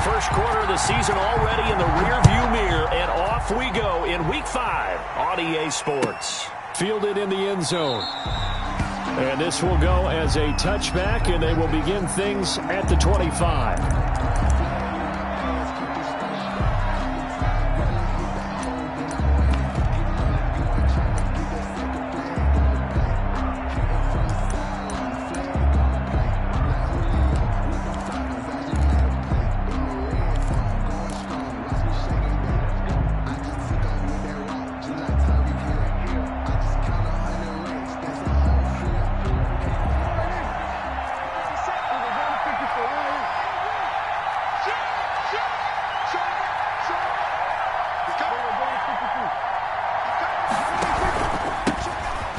first quarter of the season already in the rearview mirror, and off we go in Week 5 on EA Sports. Fielded in the end zone. And this will go as a touchback, and they will begin things at the 25.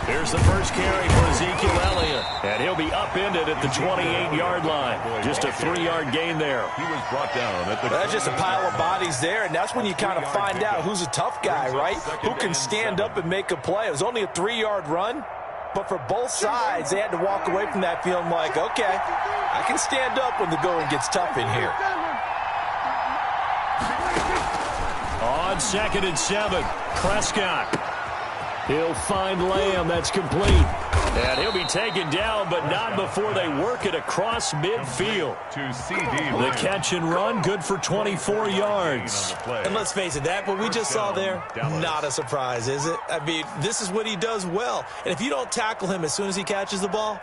Here's the first carry for Ezekiel Elliott, and he'll be upended at the 28-yard line. Just a 3-yard gain there. He was brought down at the... That's just a pile of bodies there, and that's when you kind of find out who's a tough guy, right? Who can stand up and make a play. It was only a 3-yard run, but for both sides, they had to walk away from that feeling like, okay, I can stand up when the going gets tough in here. On 2nd and 7, Prescott. He'll find Lamb. That's complete. And he'll be taken down, but not before they work it across midfield. To CD. The catch and run, good for 24 yards. And let's face it, that what we just saw there, not a surprise, is it? I mean, this is what he does well. And if you don't tackle him as soon as he catches the ball,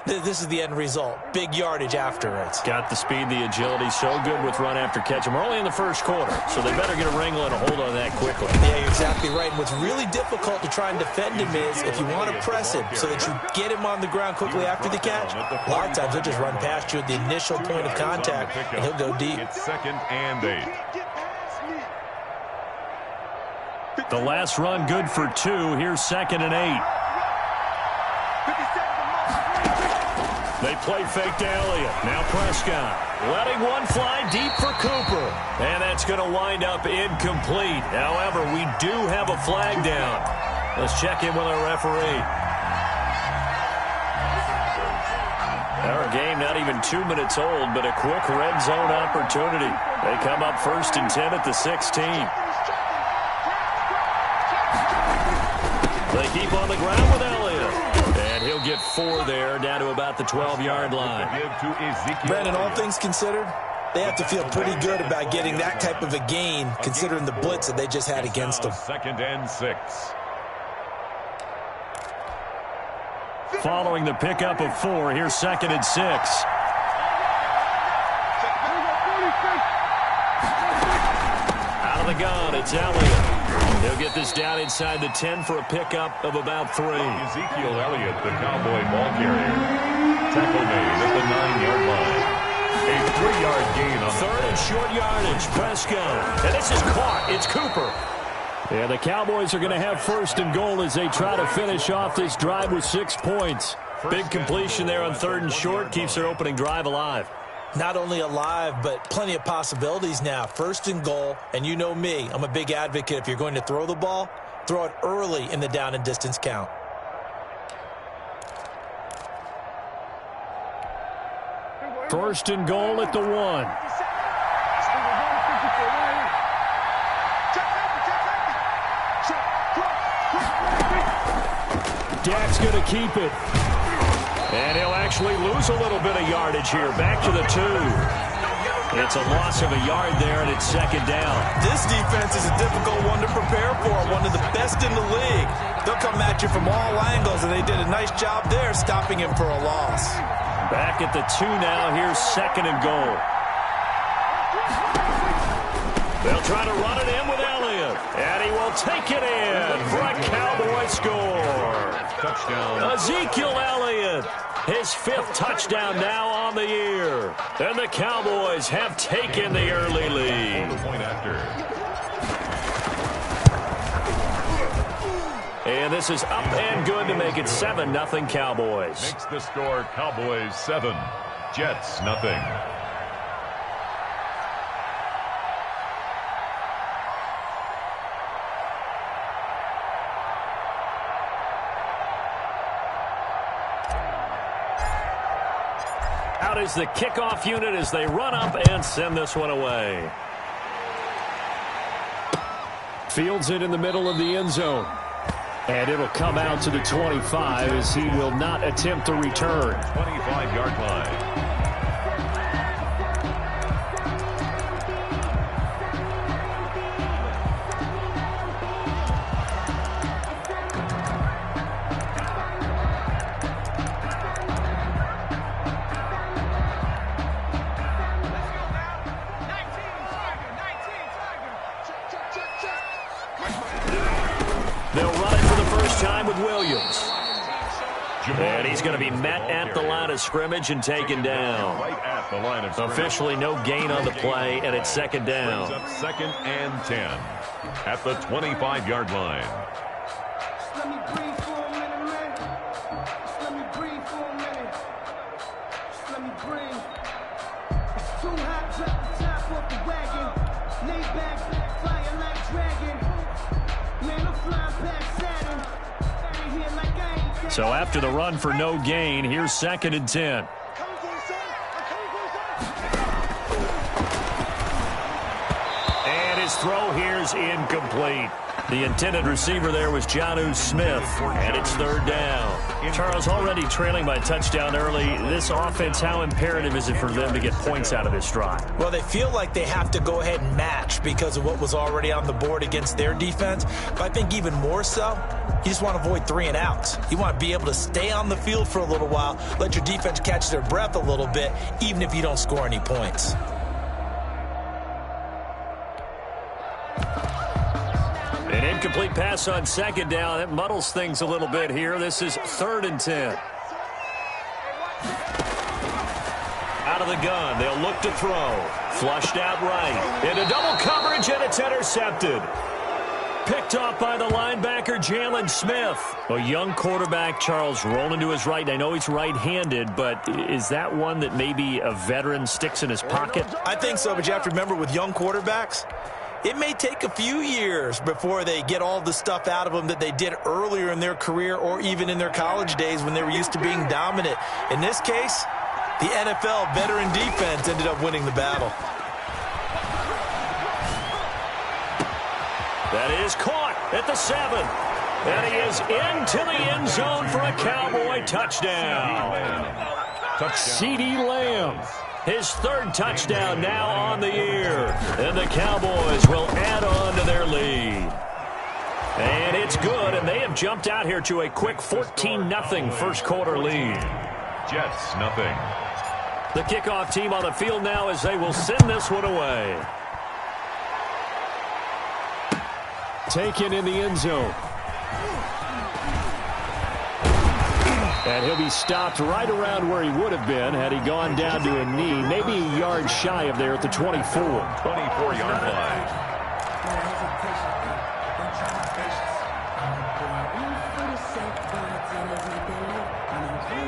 this is the end result. Big yardage afterwards. Got the speed, the agility, so good with run after catch. And we're only in the first quarter, so they better get a wrangle and a hold on that quickly. Yeah, you're exactly right. And what's really difficult to try and defend him is if you want to press him so that you get him on the ground quickly after the catch, a lot of times he'll just run past you at the initial point of contact, and he'll go deep. It's 2nd and 8. The last run good for 2. Here's 2nd and 8. They play fake to Elliott. Now Prescott. Letting one fly deep for Cooper. And that's going to wind up incomplete. However, we do have a flag down. Let's check in with our referee. Our game not even 2 minutes old, but a quick red zone opportunity. They come up 1st and 10 at the 16. They keep on the ground with Elliott. And he'll get 4 there, down to about the 12-yard line. Brandon, all things considered, they have to feel pretty good about getting that type of a gain, considering the blitz that they just had against them. 2nd and 6. Following the pickup of 4, here's 2nd and 6. Out of the gun, it's Elliott. He'll get this down inside the 10 for a pickup of about 3. Ezekiel Elliott, the Cowboy ball carrier. Tackle made at the 9-yard line. A 3-yard gain on 3rd and short yardage. Prescott. And this is caught. It's Cooper. Yeah, the Cowboys are going to have 1st and goal as they try to finish off this drive with 6 points. Big completion there on 3rd and short. Keeps their opening drive alive. Not only alive, but plenty of possibilities now. 1st and goal, and you know me, I'm a big advocate. If you're going to throw the ball, throw it early in the down and distance count. First and goal at the 1. Dak's going to keep it. And he'll actually lose a little bit of yardage here. Back to the 2. It's a loss of a yard there, and it's 2nd down. This defense is a difficult one to prepare for, one of the best in the league. They'll come at you from all angles, and they did a nice job there stopping him for a loss. Back at the 2 now. Here's 2nd and goal. They'll try to run it in with Elliott, and he will take it in for a Cowboy score. touchdown. Ezekiel Elliott, his 5th touchdown now on the year. And the Cowboys have taken the early lead. Point after. And this is up and good to make it 7-0 Cowboys. Makes the score Cowboys 7, Jets nothing. Out is the kickoff unit as they run up and send this one away. Fields it in the middle of the end zone. And it'll come out to the 25 as he will not attempt to return. 25-yard line. They'll run it for the first time with Williams. And he's going to be met at the line of scrimmage and taken down. Right at the line of scrimmage. Officially no gain on the play, and it's second down. Brings up 2nd and 10 at the 25-yard line. Let me breathe for a minute, man. Let me breathe for a minute. Let me breathe. It's too hot, drop the top off the wagon. Lay back, flying like dragon. Man, I'm flying past Saturn. Out of here like I ain't. So after the run for no gain, here's 2nd and 10. And his throw here's incomplete. The intended receiver there was Jonnu Smith, and it's 3rd down. Charles, already trailing by a touchdown early. This offense, how imperative is it for them to get points out of this drive? Well, they feel like they have to go ahead and match because of what was already on the board against their defense. But I think even more so, you just want to avoid 3 and outs. You want to be able to stay on the field for a little while, let your defense catch their breath a little bit, even if you don't score any points. An incomplete pass on 2nd down. That muddles things a little bit here. This is 3rd and 10. Out of the gun. They'll look to throw. Flushed out right. Into double coverage, and it's intercepted. Picked off by the linebacker, Jalen Smith. A young quarterback, Charles, rolling to his right. I know he's right-handed, but is that one that maybe a veteran sticks in his pocket? I think so, but you have to remember with young quarterbacks, it may take a few years before they get all the stuff out of them that they did earlier in their career or even in their college days when they were used to being dominant. In this case, the NFL veteran defense ended up winning the battle. That is caught at the 7. And he is into the end zone for a Cowboy touchdown. CeeDee Lamb. His 3rd touchdown now on the year. And the Cowboys will add on to their lead. And it's good, and they have jumped out here to a quick 14-0 first quarter lead. Jets, nothing. The kickoff team on the field now as they will send this one away. Taken in the end zone. And he'll be stopped right around where he would have been had he gone down to a knee, maybe a yard shy of there at the 24. 24-yard line.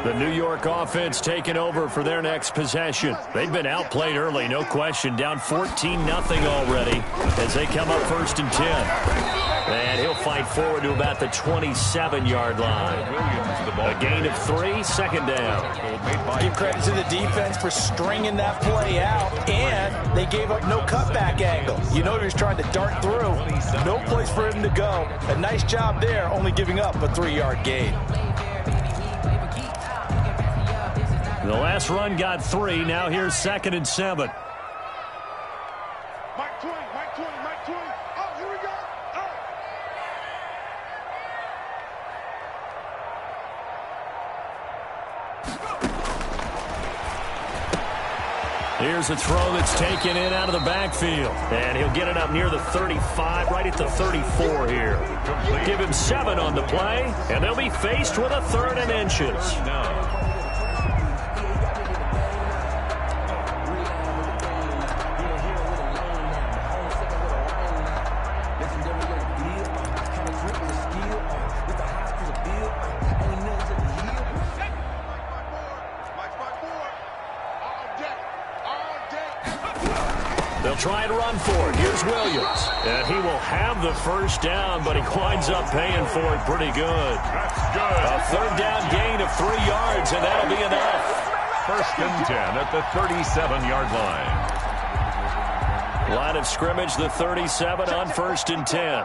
The New York offense taking over for their next possession. They've been outplayed early, no question. Down 14-0 already as they come up 1st and 10. And he'll fight forward to about the 27-yard line. A gain of 3, 2nd down. Give credit to the defense for stringing that play out, and they gave up no cutback angle. You know he was trying to dart through. No place for him to go. A nice job there, only giving up a 3-yard gain. The last run got 3. Now here's 2nd and 7. Mike 20, Mike 20, Mike 20. Oh, here we go. Here's a throw that's taken in out of the backfield. And he'll get it up near the 35, right at the 34 here. Give him 7 on the play, and they'll be faced with a 3rd and inches. They'll try and run for it. Here's Williams. And he will have the first down, but he winds up paying for it pretty good. That's good. A 3rd down gain of 3 yards, and that'll be enough. First and 10 at the 37-yard line. Line of scrimmage, the 37 on first and 10.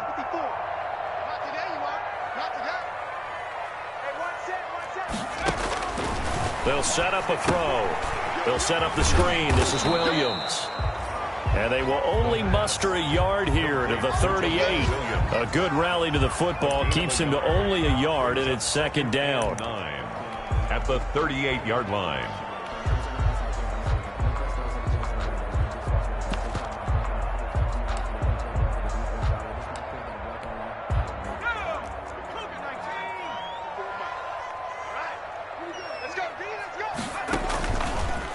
They'll set up a throw. They'll set up the screen. This is Williams. And they will only muster a yard here to the 38. A good rally to the football keeps him to only a yard, and it's second down. At the 38-yard line.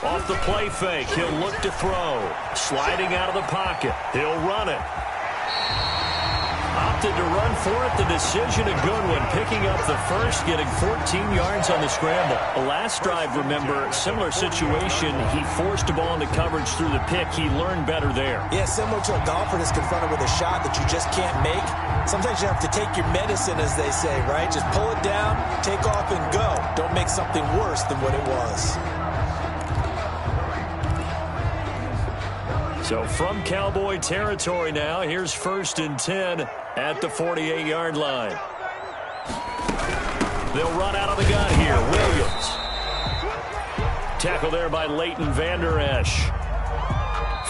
Off the play fake, he'll look to throw. Sliding out of the pocket, he'll run it. Opted to run for it. The decision a good one. Picking up the first, getting 14 yards on the scramble. Last drive, remember, similar situation. He forced a ball into coverage through the pick. He learned better there. Yeah, similar to a golfer that's confronted with a shot that you just can't make. Sometimes you have to take your medicine, as they say, right? Just pull it down, take off, and go. Don't make something worse than what it was. So from Cowboy territory now, here's first and 10 at the 48-yard line. They'll run out of the gun here. Williams. Tackle there by Leighton Vander Esch.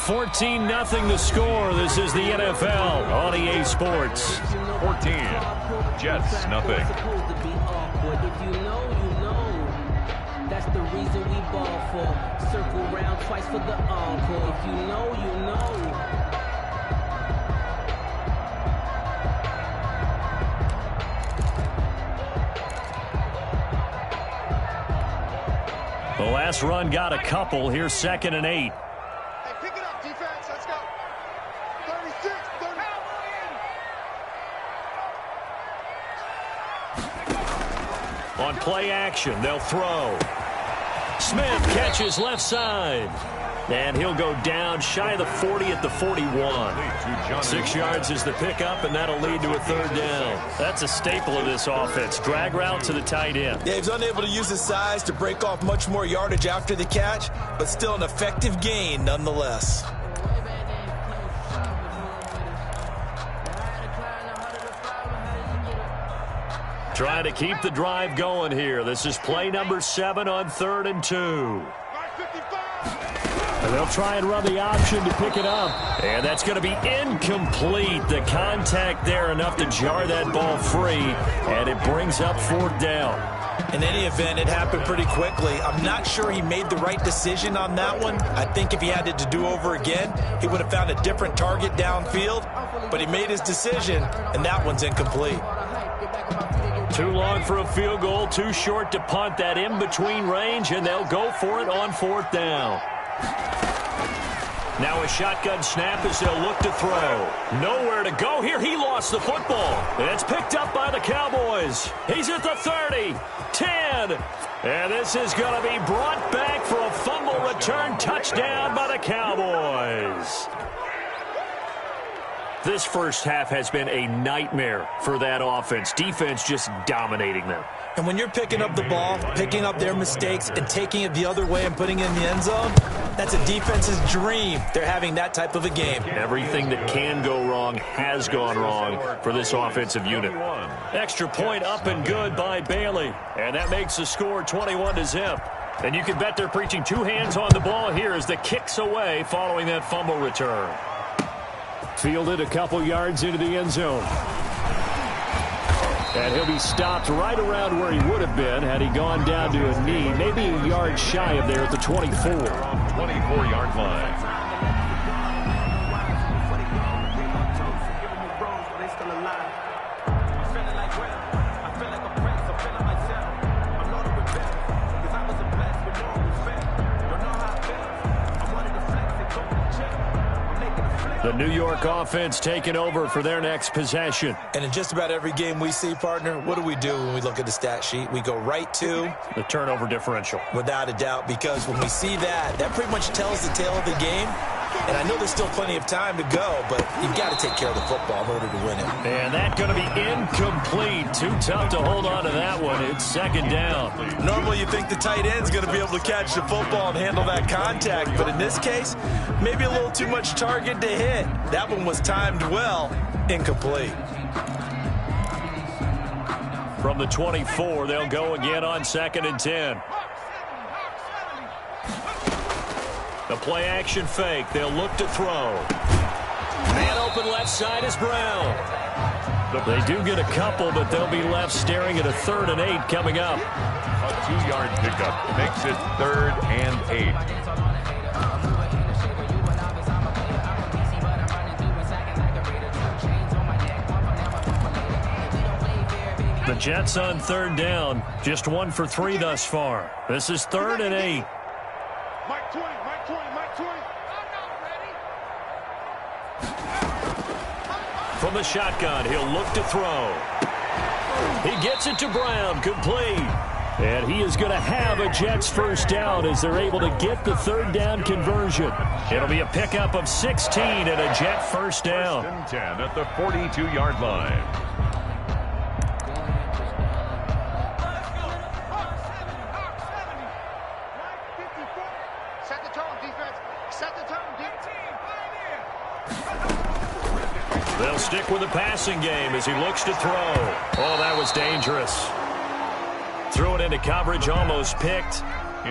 14-0 the score. This is the NFL on EA Sports. 14. Jets, nothing. That's the reason we ball for. Circle round twice for the encore. If you know, you know. The last run got a couple. Here's second and 8. Hey, pick it up, defense. Let's go. 36, 30. On play action, they'll throw. Smith catches left side. And he'll go down shy of the 40 at the 41. 6 yards is the pickup, and that'll lead to a third down. That's a staple of this offense. Drag route to the tight end. Yeah, he's unable to use his size to break off much more yardage after the catch, but still an effective gain nonetheless. Trying to keep the drive going here. This is play number 7 on 3rd and 2. And they'll try and run the option to pick it up. And that's going to be incomplete. The contact there enough to jar that ball free. And it brings up 4th down. In any event, it happened pretty quickly. I'm not sure he made the right decision on that one. I think if he had it to do over again, he would have found a different target downfield. But he made his decision, and that one's incomplete. Too long for a field goal, too short to punt. That in-between range, and they'll go for it on 4th down. Now a shotgun snap as they'll look to throw. Nowhere to go here. He lost the football. And it's picked up by the Cowboys. He's at the 30, 10. And this is going to be brought back for a fumble return touchdown by the Cowboys. This first half has been a nightmare for that offense. Defense just dominating them. And when you're picking up the ball, picking up their mistakes, and taking it the other way and putting it in the end zone, that's a defense's dream. They're having that type of a game. Everything that can go wrong has gone wrong for this offensive unit. Extra point up and good by Bailey. And that makes the score 21-0. And you can bet they're preaching 2 hands on the ball here as the kick's away following that fumble return. Fielded a couple yards into the end zone. And he'll be stopped right around where he would have been had he gone down to a knee, maybe a yard shy of there at the 24. 24-yard line. The New York offense taking over for their next possession. And in just about every game we see, partner, what do we do when we look at the stat sheet? We go right to the turnover differential. Without a doubt, because when we see that, that pretty much tells the tale of the game. And I know there's still plenty of time to go, but you've got to take care of the football in order to win it. And that's going to be incomplete. Too tough to hold on to that one. It's second down. Normally you think the tight end's going to be able to catch the football and handle that contact, but in this case, maybe a little too much target to hit. That one was timed well. Incomplete. From the 24, they'll go again on 2nd and 10. The play action fake. They'll look to throw. Man open left side is Brown. They do get a couple, but they'll be left staring at a 3rd and 8 coming up. A 2-yard pickup makes it 3rd and 8. The Jets on 3rd down. Just 1 for 3 thus far. This is 3rd and 8. From the shotgun, he'll look to throw. He gets it to Brown, complete. And he is going to have a Jets first down as they're able to get the 3rd down conversion. It'll be a pickup of 16 and a Jet first down. 10 at the 42-yard line. Set the tone, defense. Set the tone, defense. They'll stick with the passing game as he looks to throw. Oh, that was dangerous. Threw it into coverage, almost picked.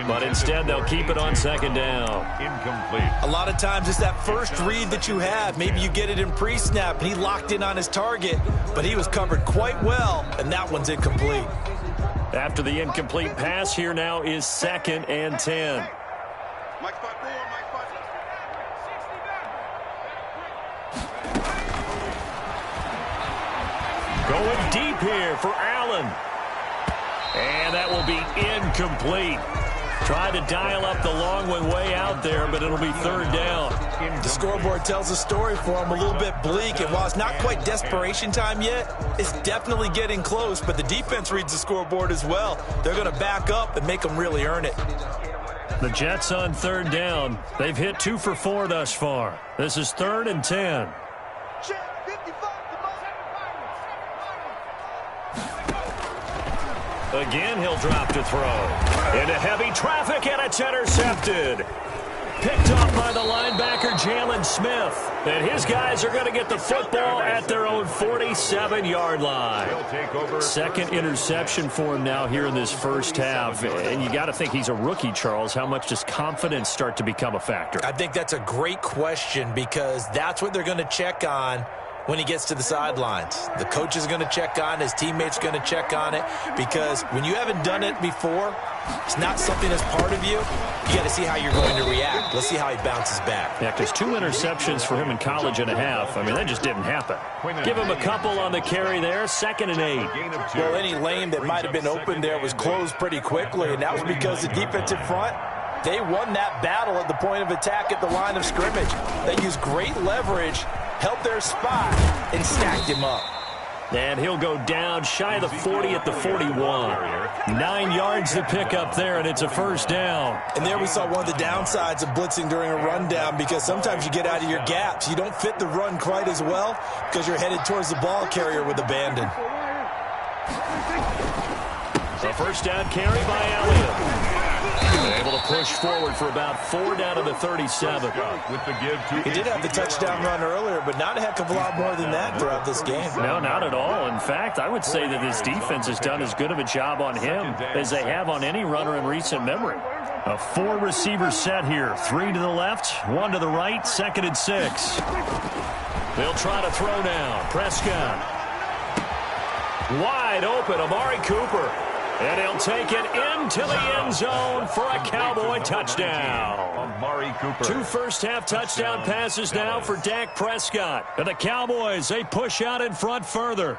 But instead, they'll keep it on 2nd down. Incomplete. A lot of times it's that first read that you have. Maybe you get it in pre-snap, and he locked in on his target, but he was covered quite well, and that one's incomplete. After the incomplete pass, here now is 2nd and 10. Going deep here for Allen. And that will be incomplete. Tried to dial up the long one way out there, but it'll be 3rd down. The scoreboard tells a story for him, a little bit bleak, and while it's not quite desperation time yet, it's definitely getting close, but the defense reads the scoreboard as well. They're going to back up and make them really earn it. The Jets on 3rd down. They've hit 2 for 4 thus far. This is 3rd and 10. Again, he'll drop to throw. Into heavy traffic, and it's intercepted. Picked off by the linebacker, Jalen Smith. And his guys are going to get the football at their own 47-yard line. 2nd interception for him now here in this first half. And you got to think he's a rookie, Charles. How much does confidence start to become a factor? I think that's a great question because that's what they're going to check on when he gets to the sidelines. The coach is going to check on it. His teammates are going to check on it because when you haven't done it before, it's not something that's part of you. You got to see how you're going to react. Let's see how he bounces back. Yeah, because 2 interceptions for him in college and a half. I mean, that just didn't happen. Give him a couple on the carry there. 2nd and 8. Well, any lane that might have been open there was closed pretty quickly, and that was because the defensive front, they won that battle at the point of attack at the line of scrimmage. They used great leverage, held their spot, and stacked him up. And he'll go down shy of the 40 at the 41. 9 yards to pick up there, and it's a first down. And there we saw one of the downsides of blitzing during a rundown because sometimes you get out of your gaps. You don't fit the run quite as well because you're headed towards the ball carrier with abandon. A first down carry by Elliott. Able to push forward for about 4 down to the 37. He did have the touchdown run earlier, but not a heck of a lot more than that throughout this game. No, not at all. In fact, I would say that this defense has done as good of a job on him as they have on any runner in recent memory. A 4-receiver set here. 3 to the left, 1 to the right, 2nd and 6. They'll try to throw now. Prescott. Wide open, Amari Cooper. And he'll take it into the end zone for a Cowboy touchdown. Amari Cooper. 2 first-half touchdown passes now for Dak Prescott. And the Cowboys, they push out in front further.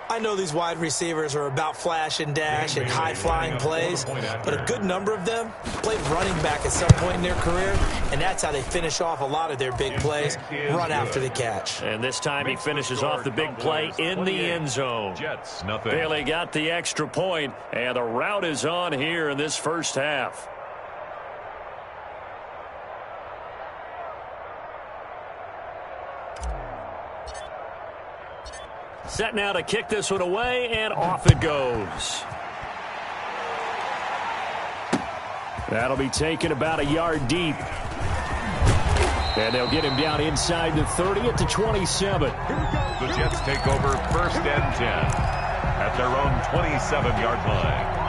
I know these wide receivers are about flash and dash and high-flying plays, but a good number of them played running back at some point in their career, and that's how they finish off a lot of their big plays, run after the catch. And this time he finishes off the big play in the end zone. Jets, nothing. Bailey got the extra point, and the route is on here in this first half. Set now to kick this one away, and off it goes. That'll be taken about a yard deep. And they'll get him down inside the 30 at the 27. The Jets take over 1st and 10 at their own 27-yard line.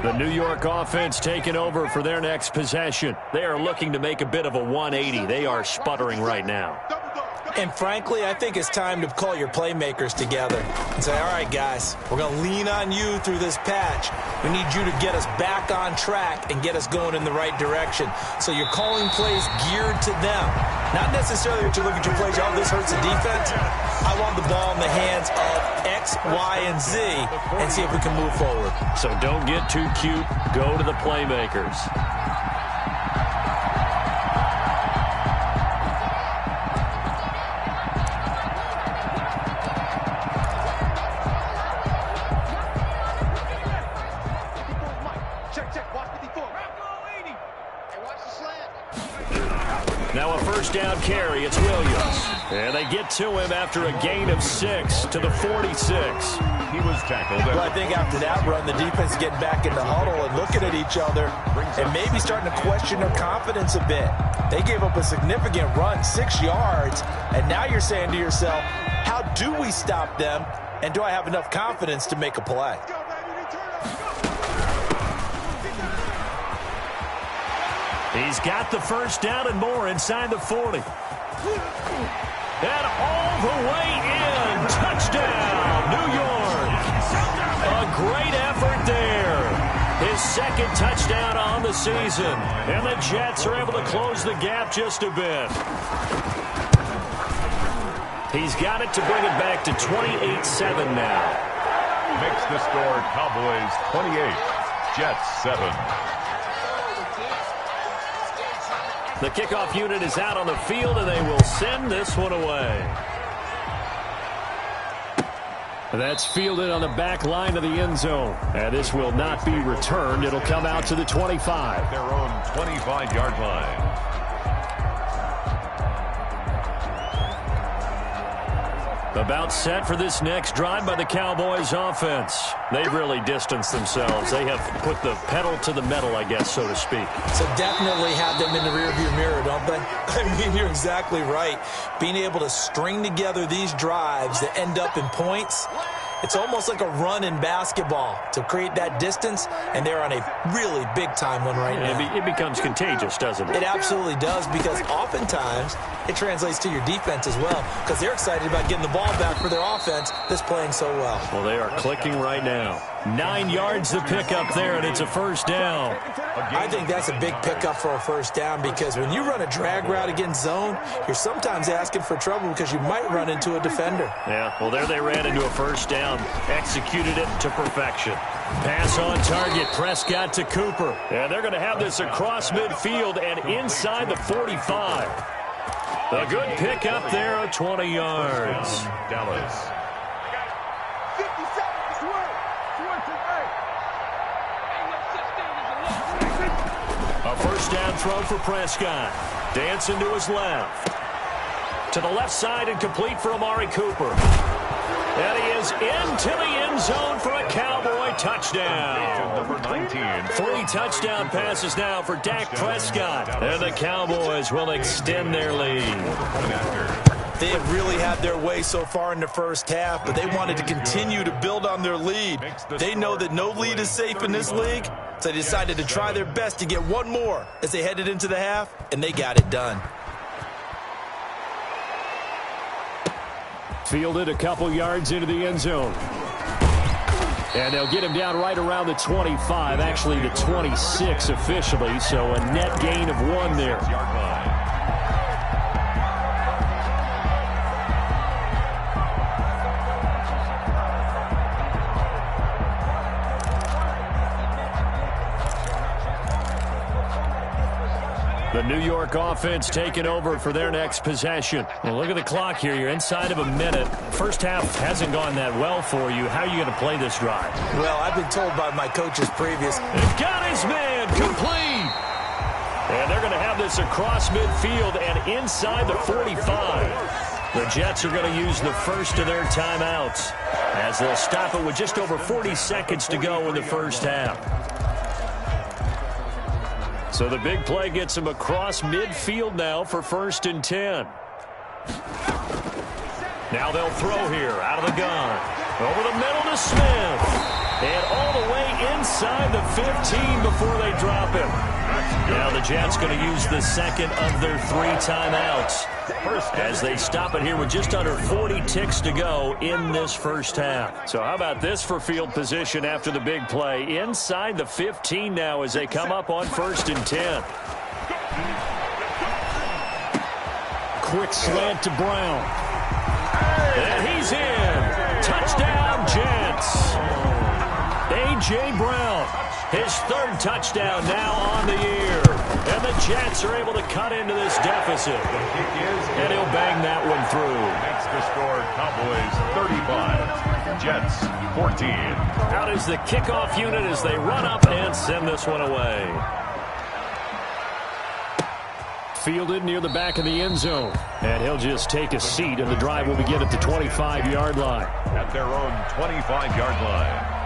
The New York offense taking over for their next possession. They are looking to make a bit of a 180. They are sputtering right now. And frankly, I think it's time to call your playmakers together and say, all right, guys, we're going to lean on you through this patch. We need you to get us back on track and get us going in the right direction. So you're calling plays geared to them. Not necessarily that you look at your plays, oh, this hurts the defense. I want the ball in the hands of X, Y, and Z and see if we can move forward. So don't get too cute. Go to the playmakers. Now a first down carry. It's Williams. And they get to him after a gain of 6 to the 46. He was tackled. Well, I think after that run, the defense getting back in the huddle and looking at each other and maybe starting to question their confidence a bit. They gave up a significant run, 6 yards, and now you're saying to yourself, how do we stop them, and do I have enough confidence to make a play? He's got the first down and more inside the 40. And all the way in. Touchdown, New York. A great effort there. His second touchdown on the season. And the Jets are able to close the gap just a bit. He's got it to bring it back to 28-7 now. Makes the score Cowboys 28, Jets 7. The kickoff unit is out on the field, and they will send this one away. That's fielded on the back line of the end zone. And this will not be returned. It'll come out to the 25. Their own 25-yard line. About set for this next drive by the Cowboys offense. They've really distanced themselves. They have put the pedal to the metal, I guess, so to speak. So definitely have them in the rearview mirror, don't they? I mean, you're exactly right. Being able to string together these drives that end up in points, it's almost like a run in basketball to create that distance, and they're on a really big-time one right now. It becomes contagious, doesn't it? It absolutely does, because oftentimes it translates to your defense as well, because they're excited about getting the ball back for their offense that's playing so well. Well, they are clicking right now. 9 yards to pick up there, and it's a first down. I think that's a big pickup for a first down, because when you run a drag route against zone, you're sometimes asking for trouble because you might run into a defender. Yeah, well, there they ran into a first down, executed it to perfection. Pass on target, Prescott to Cooper. And they're going to have this across midfield and inside the 45. A good pickup there of 20 yards. Dallas. A first down throw for Prescott. Dancing to his left. To the left side and complete for Amari Cooper. And he is into the end zone for a Cowboy touchdown. Number 19. 3 touchdown passes now for Dak Prescott. And the Cowboys will extend their lead. They have really had their way so far in the first half, but they wanted to continue to build on their lead. They know that no lead is safe in this league, so they decided to try their best to get one more as they headed into the half, and they got it done. Fielded a couple yards into the end zone. And they'll get him down right around the 25, actually the 26 officially, so a net gain of 1 there. The New York offense taking over for their next possession. Well, look at the clock here. You're inside of a minute. First half hasn't gone that well for you. How are you going to play this drive? Well, I've been told by my coaches previous. Got his man complete. And they're going to have this across midfield and inside the 45. The Jets are going to use the first of their timeouts as they'll stop it with just over 40 seconds to go in the first half. So the big play gets him across midfield now for 1st and 10. Now they'll throw here out of the gun. Over the middle to Smith. And all the way inside the 15 before they drop him. Now the Jets going to use the second of their 3 timeouts as they stop it here with just under 40 ticks to go in this first half. So how about this for field position after the big play? Inside the 15 now as they come up on 1st and 10. Quick slant to Brown. And he's in. Touchdown, Jets. A.J. Brown, his 3rd touchdown now on the year. And the Jets are able to cut into this deficit. And he'll bang that one through. Next to score, Cowboys 35, Jets 14. Out is the kickoff unit as they run up and send this one away. Fielded near the back of the end zone. And he'll just take a seat, and the drive will begin at the 25-yard line. At their own 25-yard line.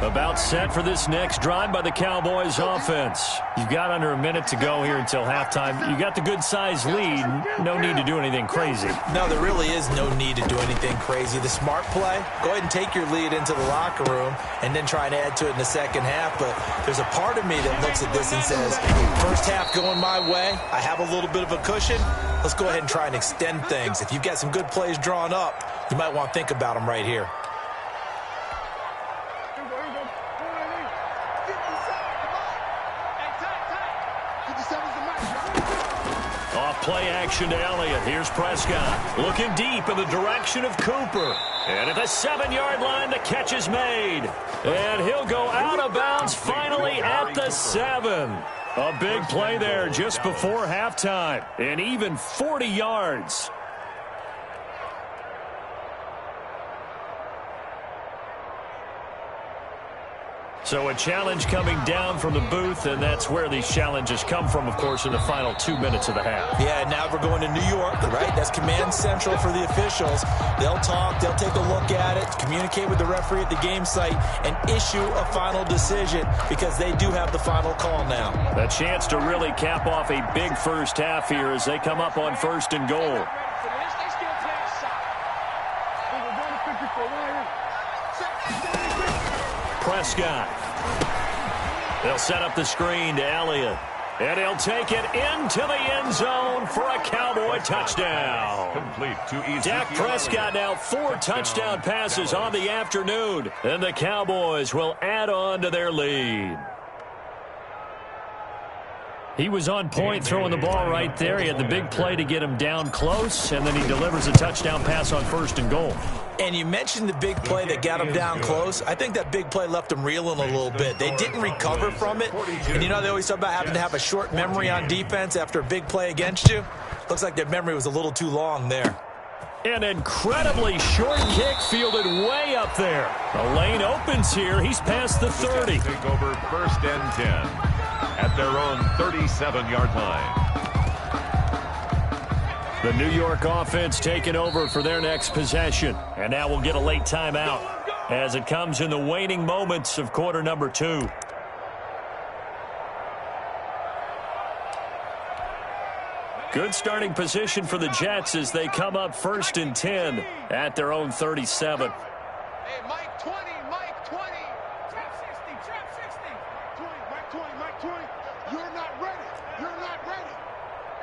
About set for this next drive by the Cowboys offense. You've got under a minute to go here until halftime. You got the good-sized lead. No need to do anything crazy. No, there really is no need to do anything crazy. The smart play, go ahead and take your lead into the locker room and then try and add to it in the second half. But there's a part of me that looks at this and says, first half going my way, I have a little bit of a cushion. Let's go ahead and try and extend things. If you've got some good plays drawn up, you might want to think about them right here. Play action to Elliott. Here's Prescott looking deep in the direction of Cooper. And at the 7-yard line, the catch is made. And he'll go out of bounds finally at the 7. A big play there just before halftime. And even 40 yards. So a challenge coming down from the booth, and that's where these challenges come from, of course, in the final 2 minutes of the half. Yeah, now we're going to New York, right? That's command central for the officials. They'll talk, they'll take a look at it, communicate with the referee at the game site, and issue a final decision because they do have the final call now. A chance to really cap off a big first half here as they come up on 1st and goal. Prescott. They'll set up the screen to Elliott. And he'll take it into the end zone for a Cowboy touchdown. Complete to Ezekiel. Dak Prescott now 4 touchdown passes on the afternoon. And the Cowboys will add on to their lead. He was on point throwing the ball right there. He had the big play to get him down close, and then he delivers a touchdown pass on 1st and goal. And you mentioned the big play that got him down close. I think that big play left him reeling a little bit. They didn't recover from it. And you know they always talk about having to have a short memory on defense after a big play against you. Looks like their memory was a little too long there. An incredibly short kick fielded way up there. The lane opens here. He's past the 30. Take over 1st and 10 at their own 37-yard line. The New York offense taking over for their next possession. And now we'll get a late timeout as it comes in the waning moments of quarter number 2. Good starting position for the Jets as they come up 1st and 10 at their own 37. Hey, Mike 20, Mike 20. Trap 60, trap 60. 20, Mike 20, Mike 20. You're not ready. You're not ready.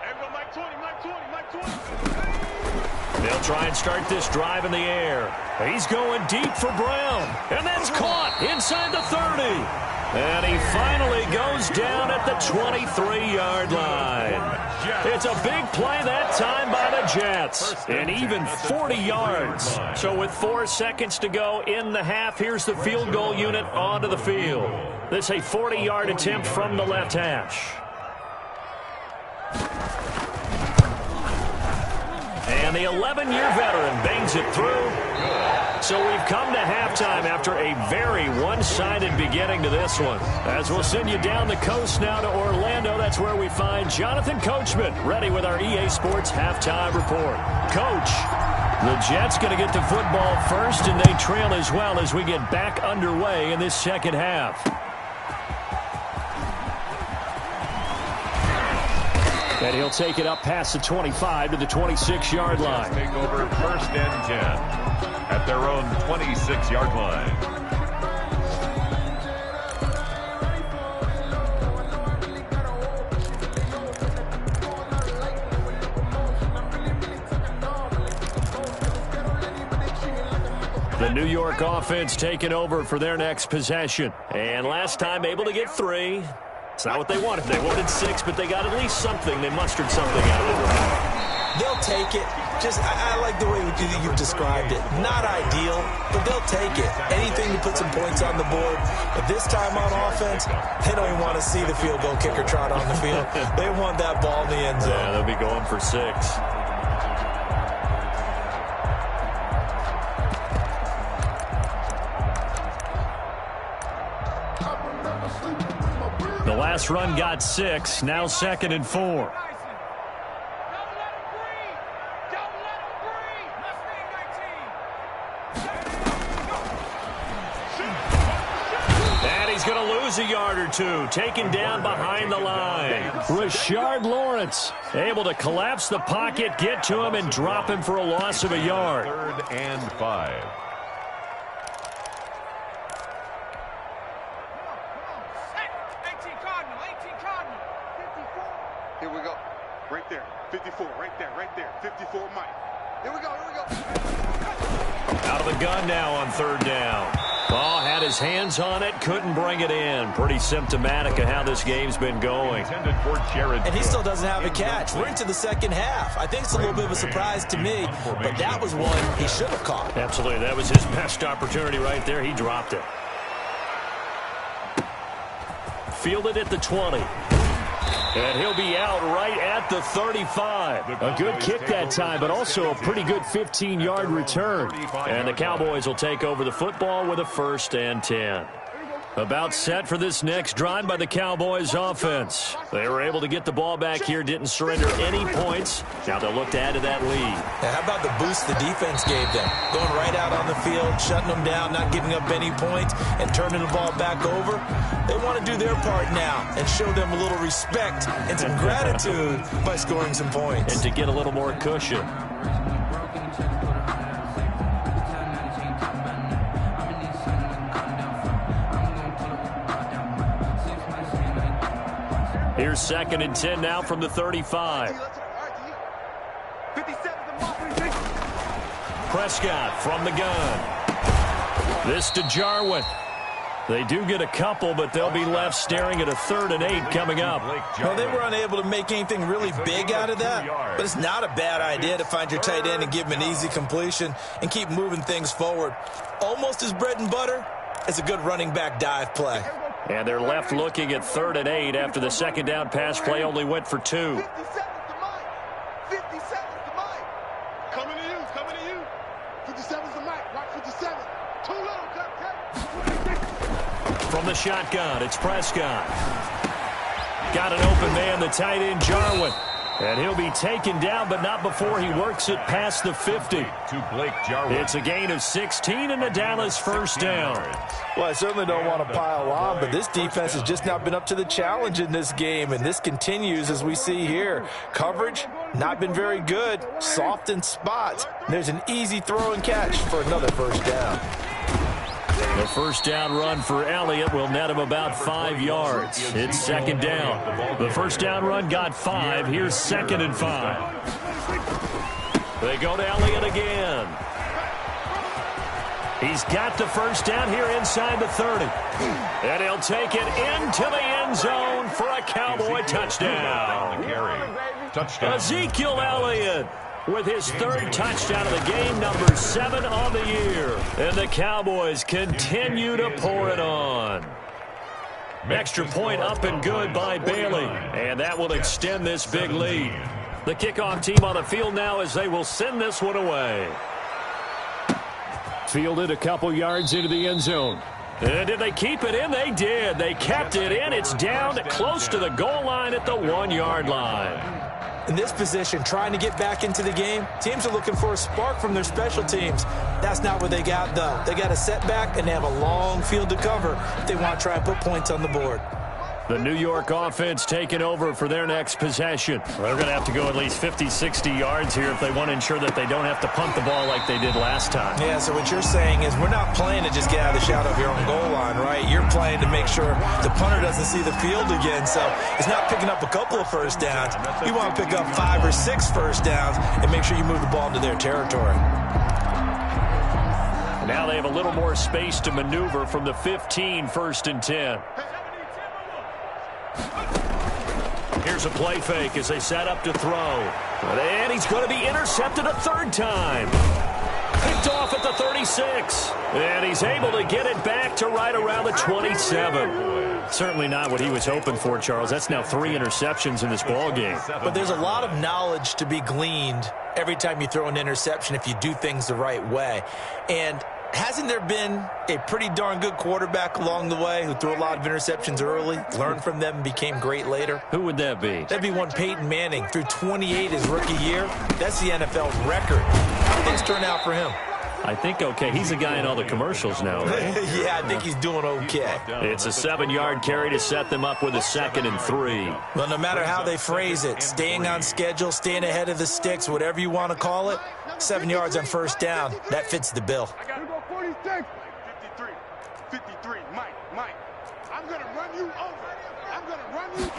There we go, Mike 20, Mike 20, Mike 20. They'll try and start this drive in the air. He's going deep for Brown. And that's caught inside the 30. And he finally goes down at the 23-yard line. It's a big play that time by the Jets. And even 40 yards. So with 4 seconds to go in the half, here's the field goal unit onto the field. This is a 40-yard attempt from the left hash. And the 11-year veteran bangs it through. So we've come to halftime after a very one-sided beginning to this one. As we'll send you down the coast now to Orlando, that's where we find Jonathan Coachman ready with our EA Sports Halftime Report. Coach, the Jets going to get the football first, and they trail as well as we get back underway in this second half. And he'll take it up past the 25 to the 26-yard line. Take over 1st and 10 at their own 26-yard line. The New York offense taking over for their next possession. And last time able to get 3. It's not what they wanted. They wanted 6, but they got at least something. They mustered something out of it. They'll take it. I like the way you've described it. Not ideal, but they'll take it. Anything to put some points on the board. But this time on offense, they don't even want to see the field goal kicker trot on the field. They want that ball in the end zone. Yeah, they'll be going for 6. The last run got 6. Now 2nd and 4. And he's going to lose a yard or 2. Taken down behind the line. Rashard Lawrence able to collapse the pocket, get to him, and drop him for a loss of a yard. 3rd and 5. Here we go. Right there. 54. Right there. 54, Mike. Here we go. Out of the gun now on 3rd down. Ball had his hands on it, couldn't bring it in. Pretty symptomatic of how this game's been going. And he still doesn't have a catch. We're into the second half. I think it's a little bit of a surprise to me, but that was one he should have caught. Absolutely. That was his best opportunity right there. He dropped it. Fielded at the 20. And he'll be out right at the 35. A good kick that time, but also a pretty good 15-yard return. And the Cowboys will take over the football with a 1st and 10. About set for this next drive by the Cowboys offense. They were able to get the ball back here, didn't surrender any points. Now they'll look to add to that lead. Now how about the boost the defense gave them? Going right out on the field, shutting them down, not giving up any points, and turning the ball back over. They want to do their part now and show them a little respect and some gratitude by scoring some points. And to get a little more cushion. Here's 2nd and 10 now from the 35. Prescott from the gun. This to Jarwin. They do get a couple, but they'll be left staring at a 3rd and 8 coming up. Well, they were unable to make anything really big out of that, but it's not a bad idea to find your tight end and give him an easy completion and keep moving things forward. Almost as bread and butter as a good running back dive play. And they're left looking at 3rd and 8 after the 2nd down pass play only went for 2. 50 seconds to Mike. Coming to you. 57's to Mike. Right 57. Too little, cut. From the shotgun, it's Prescott. Got an open man, the tight end, Jarwin. And he'll be taken down, but not before he works it past the 50. To Blake Jarwin. It's a gain of 16 and a Dallas 1st down. Well, I certainly don't want to pile on, but this defense has just not been up to the challenge in this game, and this continues as we see here. Coverage, not been very good, soft in spots. There's an easy throw and catch for another 1st down. The 1st down run for Elliott will net him about 5 yards. It's 2nd down. The 1st down run got 5. Here's 2nd and 5. They go to Elliott again. He's got the first down here inside the 30. And he'll take it into the end zone for a Cowboy touchdown. Ezekiel Elliott with his third touchdown of the game, number 7 on the year. And the Cowboys continue to pour it on. Extra point up and good by Bailey. And that will extend this big lead. The kickoff team on the field now as they will send this one away. Fielded a couple yards into the end zone. And did they keep it in? They did. They kept it in. It's down close to the goal line at the 1-yard line. In this position, trying to get back into the game, teams are looking for a spark from their special teams. That's not what they got, though. They got a setback, and they have a long field to cover if they want to try and put points on the board. The New York offense taking over for their next possession. They're going to have to go at least 50, 60 yards here if they want to ensure that they don't have to punt the ball like they did last time. Yeah, so what you're saying is we're not playing to just get out of the shadow of your own goal line, right? You're playing to make sure the punter doesn't see the field again. So it's not picking up a couple of first downs. You want to pick up 5 or 6 first downs and make sure you move the ball into their territory. Now they have a little more space to maneuver from the 15, 1st and 10. Here's a play fake as they set up to throw. And he's going to be intercepted a 3rd time. Picked off at the 36. And he's able to get it back to right around the 27. Certainly not what he was hoping for, Charles. That's now 3 interceptions in this ball game. But there's a lot of knowledge to be gleaned every time you throw an interception if you do things the right way. And hasn't there been a pretty darn good quarterback along the way who threw a lot of interceptions early, learned from them, and became great later? Who would that be? That'd be one Peyton Manning. Threw 28 his rookie year. That's the NFL record. How things turn out for him? I think okay. He's a guy in all the commercials now, right? Yeah, I think he's doing okay. It's a 7-yard carry to set them up with a 2nd and 3. Well, no matter how they phrase it, staying on schedule, staying ahead of the sticks, whatever you want to call it, 7 yards on first down, that fits the bill. 53, Mike, I'm going to run you over. I'm going to run you.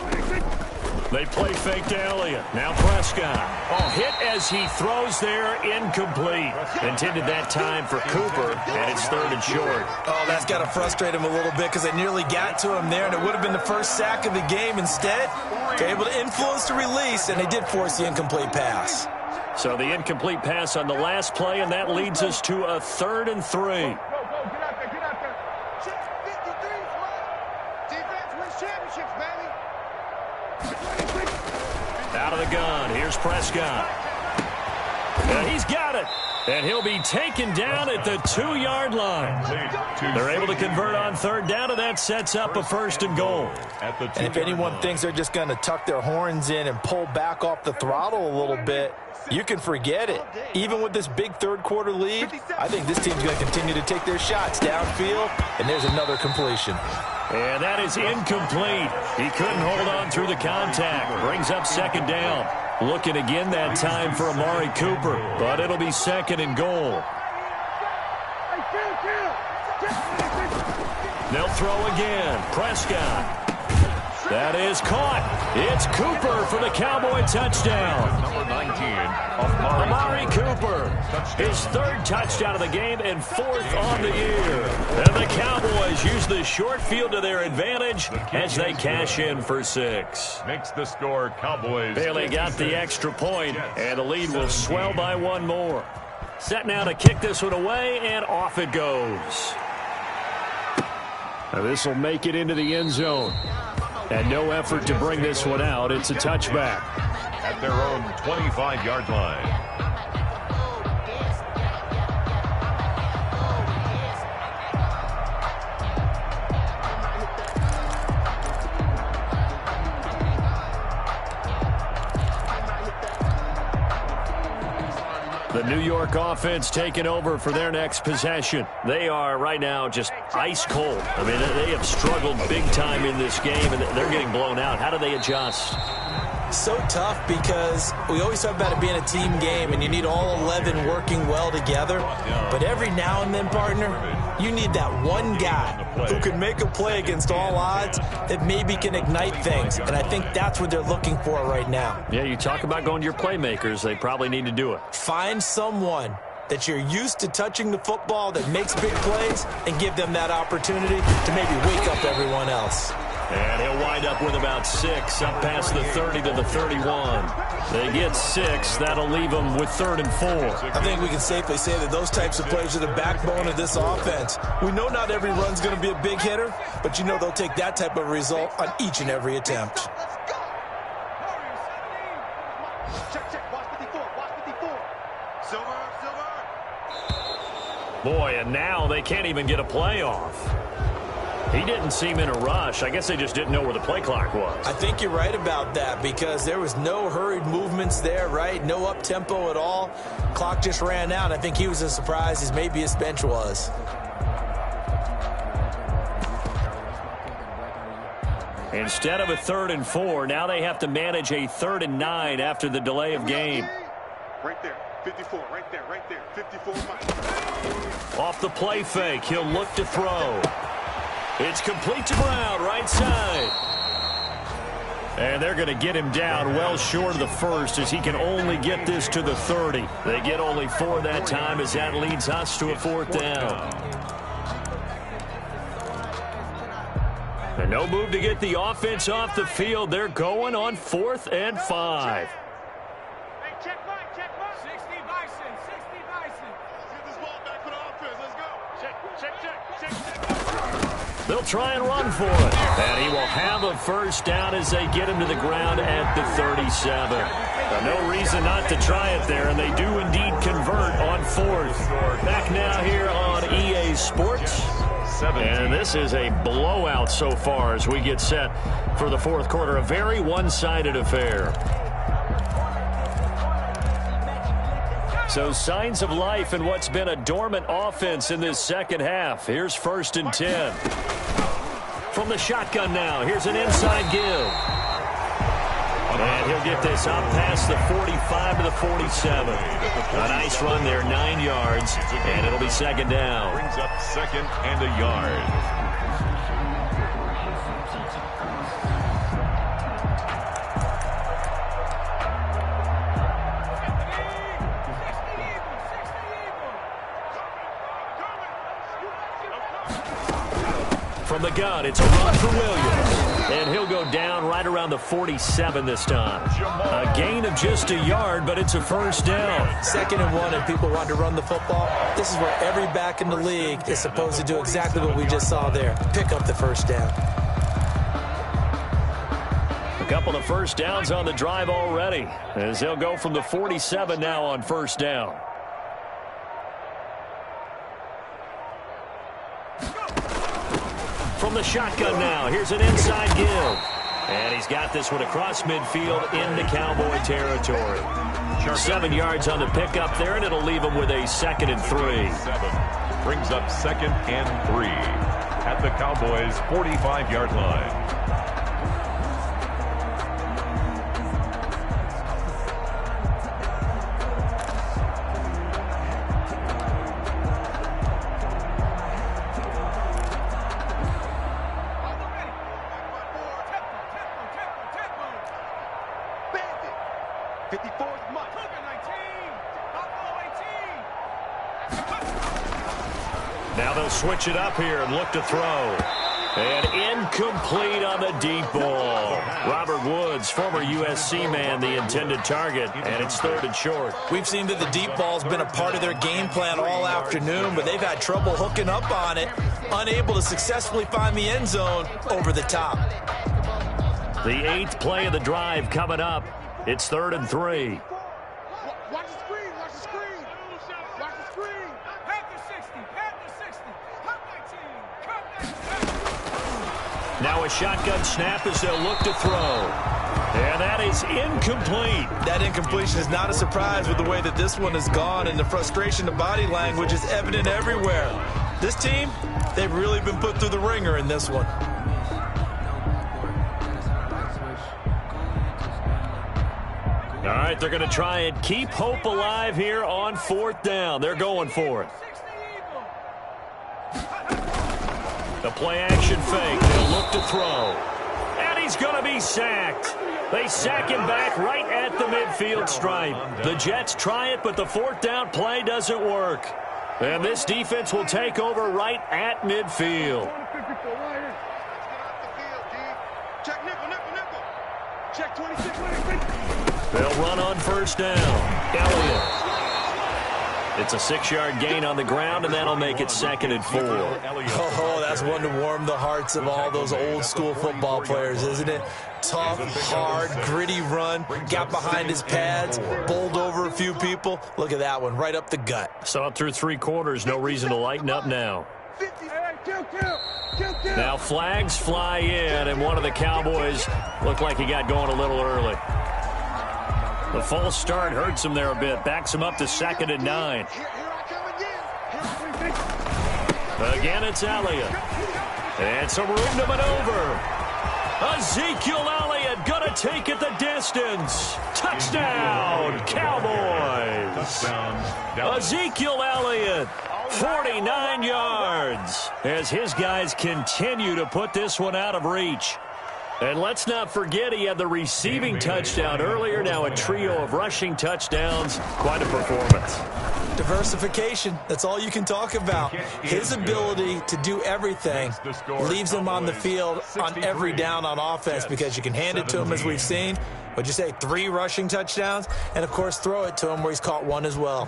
They play fake to Elliott. Now Prescott. Oh, hit as he throws there, incomplete. Intended that time for Cooper, and it's 3rd and short. Oh, that's got to frustrate him a little bit because they nearly got to him there, and it would have been the first sack of the game. Instead, they're able to influence the release, and they did force the incomplete pass. So the incomplete pass on the last play, and that leads us to a 3rd and 3. Out of the gun, here's Prescott. And he's got it. And he'll be taken down at the 2-yard line. They're able to convert on 3rd down, and that sets up a 1st and goal. And if anyone thinks they're just going to tuck their horns in and pull back off the throttle a little bit, you can forget it. Even with this big 3rd quarter lead, I think this team's going to continue to take their shots downfield, and there's another completion. And that is incomplete. He couldn't hold on through the contact. Brings up 2nd down. Looking again that time for Amari Cooper, but it'll be 2nd and goal. They'll throw again. Prescott. That is caught. It's Cooper for the Cowboy touchdown. Number 19, Amari Cooper. His 3rd touchdown of the game and 4th on the year. And the Cowboys use the short field to their advantage as they cash in for 6. Makes the score Cowboys. Bailey got the extra point, and the lead will swell by 1 more. Set now to kick this one away, and off it goes. Now this will make it into the end zone. And no effort to bring this one out. It's a touchback. At their own 25-yard line. The New York offense taking over for their next possession. They are right now just ice cold. I mean, they have struggled big time in this game, and they're getting blown out. How do they adjust? So tough because we always talk about it being a team game, and you need all 11 working well together. But every now and then, partner, you need that one guy who can make a play against all odds that maybe can ignite things. And I think that's what they're looking for right now. Yeah, you talk about going to your playmakers. They probably need to do it. Find someone that you're used to touching the football, that makes big plays, and give them that opportunity to maybe wake up everyone else. And he'll wind up with about 6, up past the 30 to the 31. They get 6. That'll leave them with 3rd and 4. I think we can safely say that those types of plays are the backbone of this offense. We know not every run's going to be a big hitter, but you know they'll take that type of result on each and every attempt. Boy, and now they can't even get a play off. He didn't seem in a rush. I guess they just didn't know where the play clock was. I think you're right about that because there was no hurried movements there, right? No up-tempo at all. Clock just ran out. I think he was as surprised as maybe his bench was. Instead of a 3rd and 4, now they have to manage a 3rd and 9 after the delay of game. Right there, 54, right there, 54 miles. Off the play fake, he'll look to throw. It's complete to Brown, right side. And they're going to get him down well short of the first as he can only get this to the 30. They get only 4 that time as that leads us to a 4th down. And no move to get the offense off the field. They're going on 4th and 5. Hey, check Mike. 60 Bison. Let's get this ball back for the offense. Let's go. Check. They'll try and run for it. And he will have a first down as they get him to the ground at the 37. No reason not to try it there, and they do indeed convert on 4th. Back now here on EA Sports. And this is a blowout so far as we get set for the 4th quarter. A very one-sided affair. So signs of life in what's been a dormant offense in this second half. Here's 1st and 10. From the shotgun now, here's an inside give. And he'll get this up past the 45 to the 47. A nice run there, 9 yards, and it'll be 2nd down. Brings up 2nd and a yard. From the gun, it's a run for Williams. And he'll go down right around the 47 this time. A gain of just a yard, but it's a 1st down. 2nd and 1, and people want to run the football. This is where every back in the league is supposed to do exactly what we just saw there. Pick up the 1st down. A couple of 1st downs on the drive already, as they'll go from the 47 now on 1st down. From the shotgun now, here's an inside give. And he's got this one across midfield into Cowboy territory. 7 yards on the pickup there, and it'll leave him with a 2nd and 3. Brings up 2nd and 3 at the Cowboys' 45-yard line. Now they'll switch it up here and look to throw. And incomplete on the deep ball. Robert Woods, former USC man, the intended target, and it's 3rd and short. We've seen that the deep ball's been a part of their game plan all afternoon, but they've had trouble hooking up on it, unable to successfully find the end zone over the top. The 8th play of the drive coming up. It's 3rd and 3. Watch the screen. Watch the screen. Head to 60. Now a shotgun snap as they'll look to throw. And that is incomplete. That incompletion is not a surprise with the way that this one has gone, and the frustration of body language is evident everywhere. This team, they've really been put through the ringer in this one. All right, they're going to try and keep hope alive here on 4th down. They're going for it. The play action fake. They'll look to throw. And he's going to be sacked. They sack him back right at the midfield stripe. The Jets try it, but the fourth down play doesn't work. And this defense will take over right at midfield. Check nickel, nickel, nickel. Check 26. They'll run on first down. Elliott. It's a 6-yard gain on the ground, and that'll make it 2nd and 4. Oh, that's one to warm the hearts of all those old-school football players, isn't it? Tough, hard, gritty run. Got behind his pads, bowled over a few people. Look at that one, right up the gut. Saw it through 3 quarters. No reason to lighten up now. Now flags fly in, and one of the Cowboys looked like he got going a little early. The false start hurts him there a bit. Backs him up to 2nd and 9. Again, it's Elliott. And some room to maneuver. Ezekiel Elliott going to take it the distance. Touchdown, Cowboys. Ezekiel Elliott, 49 yards. As his guys continue to put this one out of reach. And let's not forget he had the receiving touchdown earlier. Now a trio of rushing touchdowns. Quite a performance. Diversification, that's all you can talk about. His ability to do everything leaves him on the field on every down on offense because you can hand it to him as we've seen. What'd you say, 3 rushing touchdowns? And, of course, throw it to him where he's caught 1 as well.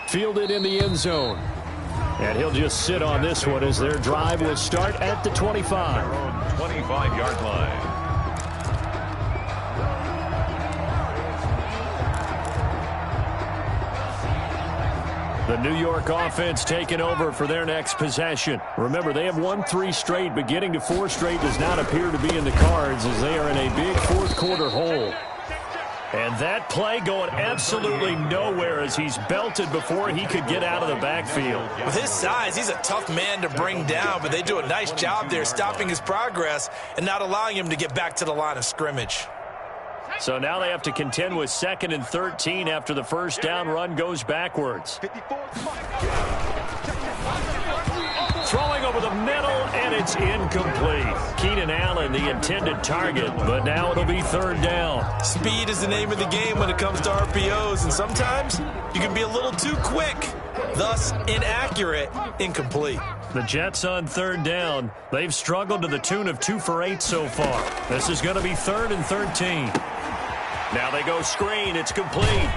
Fielded in the end zone. And he'll just sit on this one as their drive will start at the 25. 25-yard line. The New York offense taking over for their next possession. Remember, they have won 3 straight, but getting to 4 straight does not appear to be in the cards as they are in a big fourth-quarter hole. And that play going absolutely nowhere as he's belted before he could get out of the backfield. With his size, he's a tough man to bring down, but they do a nice job there stopping his progress and not allowing him to get back to the line of scrimmage. So now they have to contend with 2nd and 13 after the first down run goes backwards. Throwing over the middle, and it's incomplete. Keenan Allen, the intended target, but now it'll be 3rd down. Speed is the name of the game when it comes to RPOs, and sometimes you can be a little too quick, thus inaccurate, incomplete. The Jets on 3rd down. They've struggled to the tune of 2 for 8 so far. This is going to be 3rd and 13. Now they go screen. It's complete.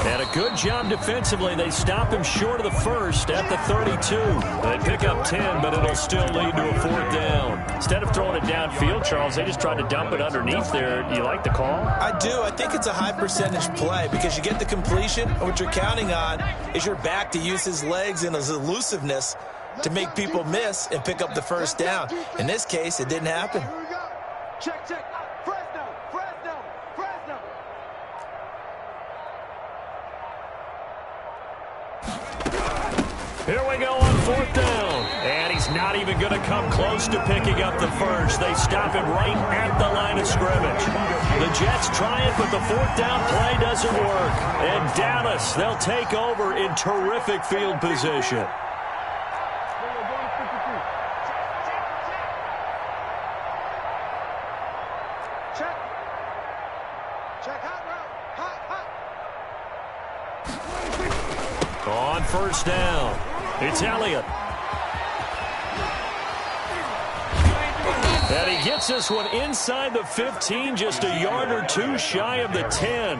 And a good job defensively. They stop him short of the first at the 32. They pick up 10, but it'll still lead to a 4th down. Instead of throwing it downfield, Charles, they just tried to dump it underneath there. Do you like the call? I do. I think it's a high percentage play because you get the completion, and what you're counting on is your back to use his legs and his elusiveness to make people miss and pick up the first down. In this case, it didn't happen. Check, check. Fresno, Fresno, Fresno. Here we go on 4th down. And he's not even going to come close to picking up the first. They stop him right at the line of scrimmage. The Jets try it, but the 4th down play doesn't work. And Dallas, they'll take over in terrific field position. On first down, it's Elliott. And he gets this one inside the 15, just a yard or 2 shy of the 10.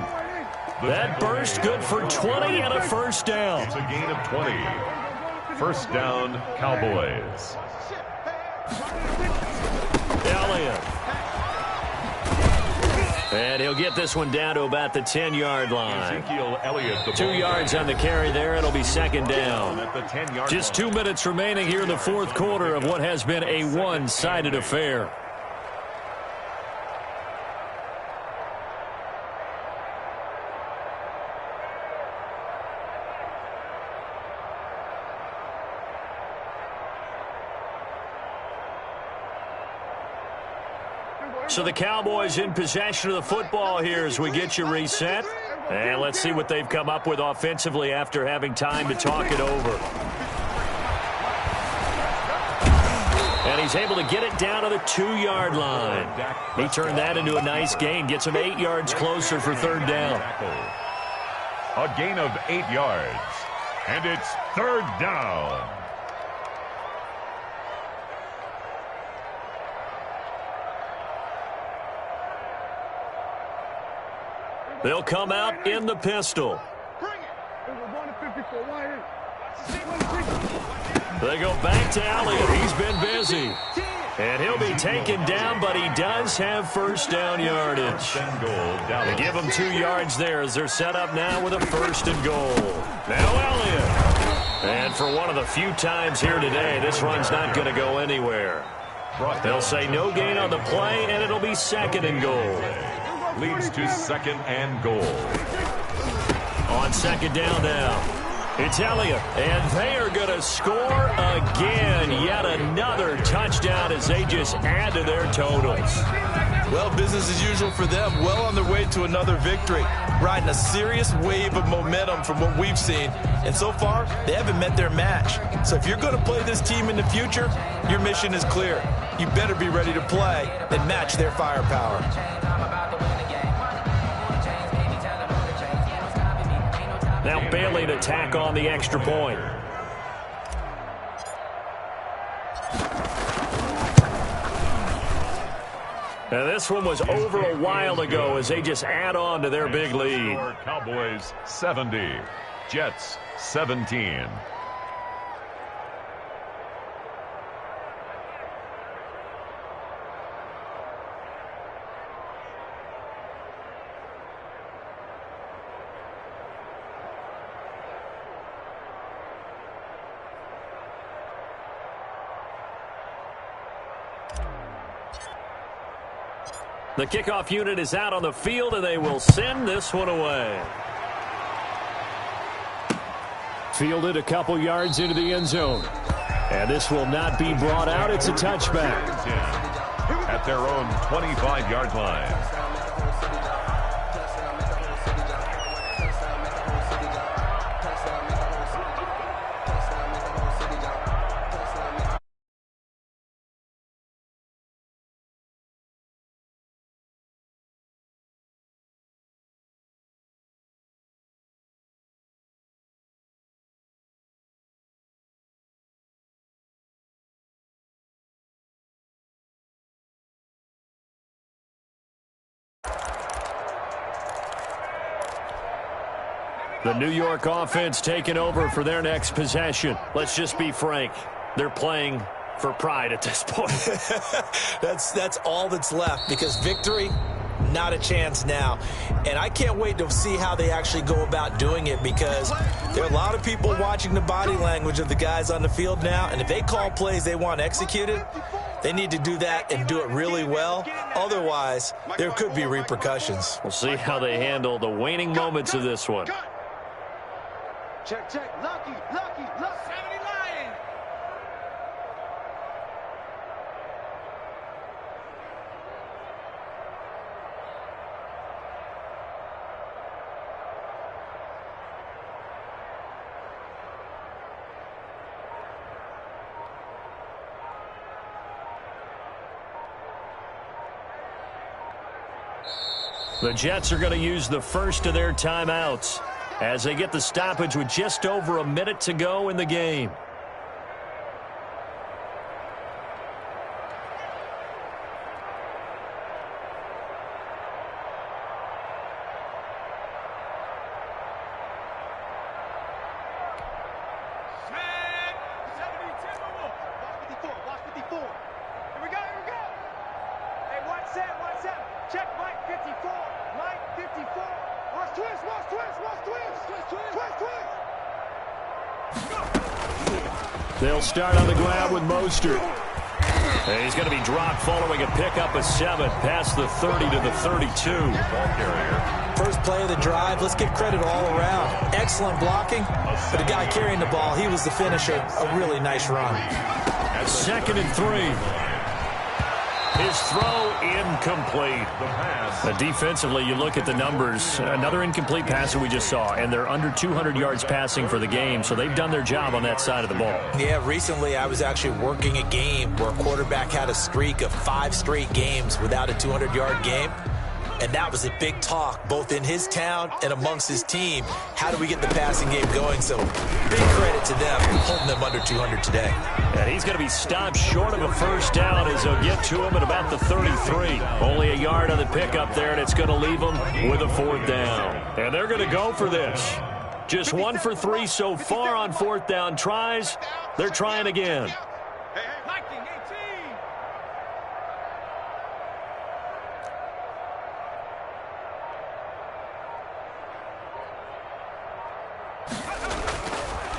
That burst good for 20 and a first down. It's a gain of 20. First down, Cowboys. Elliott. And he'll get this one down to about the 10-yard line. Ezekiel Elliott, 2 yards on the carry there. It'll be 2nd down. at the 10-yard Just line. 2 minutes remaining here in the 4th quarter of what has been a one-sided affair. So the Cowboys in possession of the football here as we get you reset. And let's see what they've come up with offensively after having time to talk it over. And he's able to get it down to the 2-yard line. He turned that into a nice gain. Gets him 8 yards closer for third down. A gain of 8 yards. And it's third down. They'll come out in the pistol. They go back to Elliott. He's been busy. And he'll be taken down, but he does have first down yardage. They give him 2 yards there as they're set up now with a first and goal. Now Elliott. And for one of the few times here today, this run's not going to go anywhere. They'll say no gain on the play, and it'll be second and goal. Leads to second and goal. On second down now. It's Elliott, and they are going to score again. Yet another touchdown as they just add to their totals. Well, business as usual for them. Well on their way to another victory. Riding a serious wave of momentum from what we've seen. And so far, they haven't met their match. So if you're going to play this team in the future, your mission is clear. You better be ready to play and match their firepower. Now Bailey to tack on the extra point. Now this one was over a while ago as they just add on to their big lead. Cowboys 70, Jets 17. The kickoff unit is out on the field, and they will send this one away. Fielded a couple yards into the end zone. And this will not be brought out. It's a touchback. At their own 25-yard line. The New York offense taking over for their next possession. Let's just be frank. They're playing for pride at this point. That's all that's left, because victory, not a chance now. And I can't wait to see how they actually go about doing it, because there are a lot of people watching the body language of the guys on the field now, and if they call plays they want executed, they need to do that and do it really well. Otherwise, there could be repercussions. We'll see how they handle the waning moments of this one. Check, check. Lucky, lucky, lucky. 70 Lions. The Jets are going to use the first of their timeouts as they get the stoppage with just over a minute to go in the game. They'll start on the ground with Mostert. And he's going to be dropped following a pickup of 7 past the 30 to the 32. Ball carrier. First play of the drive, let's give credit all around. Excellent blocking, but the guy carrying the ball, he was the finisher. A really nice run. Second and 3. His throw incomplete. Defensively, you look at the numbers. Another incomplete pass that we just saw, and they're under 200 yards passing for the game, so they've done their job on that side of the ball. Yeah, recently I was actually working a game where a quarterback had a streak of 5 straight games without a 200-yard game. And that was a big talk, both in his town and amongst his team. How do we get the passing game going? So big credit to them holding them under 200 today. And he's going to be stopped short of a first down as they'll get to him at about the 33. Only a yard on the pickup there, and it's going to leave him with a 4th down. And they're going to go for this. Just 1 for 3 so far on 4th down tries. They're trying again.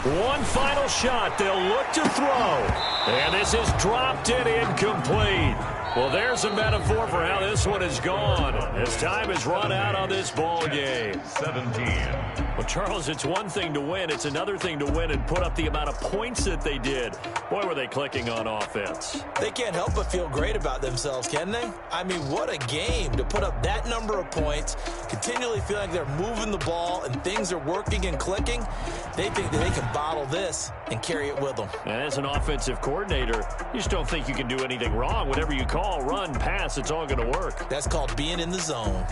One final shot. They'll look to throw. And this is dropped and incomplete. Well, there's a metaphor for how this one is gone. As time has run out on this ball game. 17. Well, Charles, it's one thing to win. It's another thing to win and put up the amount of points that they did. Boy, were they clicking on offense. They can't help but feel great about themselves, can they? I mean, what a game to put up that number of points, continually feeling like they're moving the ball and things are working and clicking. They think that they can bottle this and carry it with them. And as an offensive coordinator, you just don't think you can do anything wrong. Whatever you call, run, pass, it's all going to work. That's called being in the zone.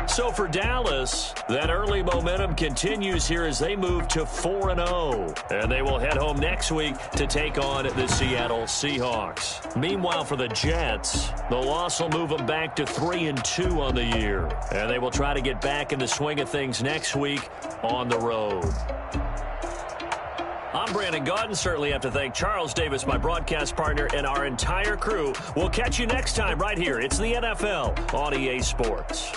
So for Dallas, that early momentum continues here as they move to 4-0. And they will head home next week to take on the Seattle Seahawks. Meanwhile, for the Jets, the loss will move them back to 3-2 on the year. And they will try to get back in the swing of things next week on the road. I'm Brandon Gaudin. Certainly have to thank Charles Davis, my broadcast partner, and our entire crew. We'll catch you next time right here. It's the NFL on EA Sports.